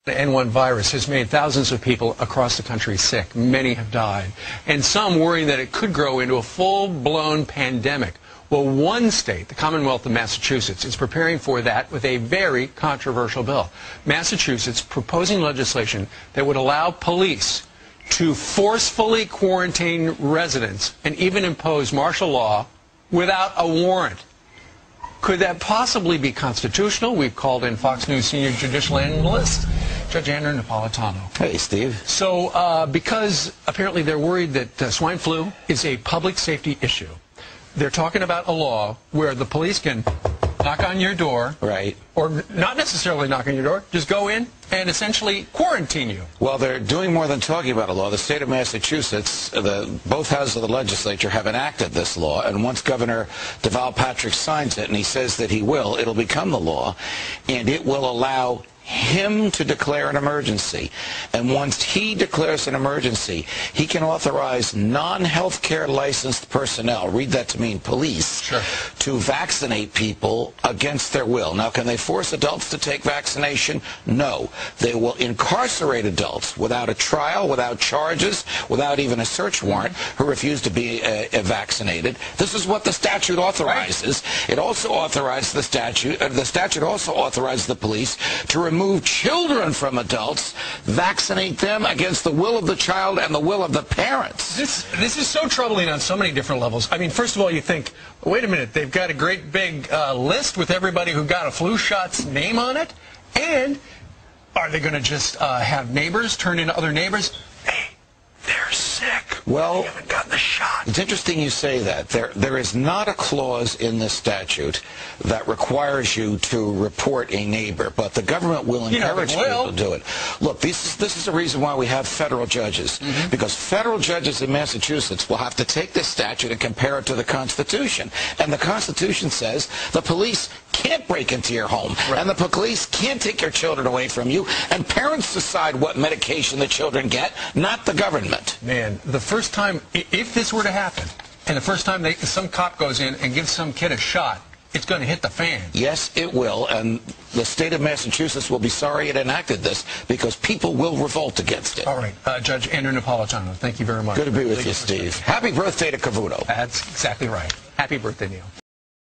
The N1 virus has made thousands of people across the country sick. Many have died, and some worrying that it could grow into a full-blown pandemic. Well, one state, the Commonwealth of Massachusetts, is preparing for that with a very controversial bill. Massachusetts proposing legislation that would allow police to forcefully quarantine residents and even impose martial law without a warrant. Could that possibly be constitutional? We've called in Fox News senior judicial analyst, Judge Andrew Napolitano. Hey, Steve. So, because apparently they're worried that swine flu is a public safety issue, they're talking about a law where the police can knock on your door, right, or not necessarily knock on your door, just go in and essentially quarantine you. Well, they're doing more than talking about a law. The state of Massachusetts, both houses of the legislature have enacted this law, and once Governor Deval Patrick signs it, and he says that he will, it'll become the law, and it will allow him to declare an emergency. And once he declares an emergency, he can authorize non-healthcare licensed personnel, read that to mean police, sure, to vaccinate people against their will. Now, can they force adults to take vaccination? No. They will incarcerate adults without a trial, without charges, without even a search warrant, who refuse to be vaccinated. This is what the statute authorizes. Right. It also authorizes the statute also authorizes the police to remove children from adults, vaccinate them against the will of the child and the will of the parents. This is so troubling on so many different levels. I mean, first of all, you think, wait a minute, they've got a great big list with everybody who got a flu shot's name on it, and are they going to just have neighbors turn into other neighbors? Hey, they're sick. Well, they haven't gotten the shot. It's interesting you say that. There is not a clause in this statute that requires you to report a neighbor, but the government will encourage people to do it. Look, this is the reason why we have federal judges, because federal judges in Massachusetts will have to take this statute and compare it to the Constitution. And the Constitution says the police can't break into your home, right, and the police can't take your children away from you, and parents decide what medication the children get, not the government. Man, the first time, if this were to happen, and the first time some cop goes in and gives some kid a shot, it's going to hit the fan. Yes, it will, and the state of Massachusetts will be sorry it enacted this, because people will revolt against it. All right, Judge Andrew Napolitano, thank you very much. Good to be with you, Steve. Happy birthday to Cavuto. That's exactly right. Happy birthday, Neil.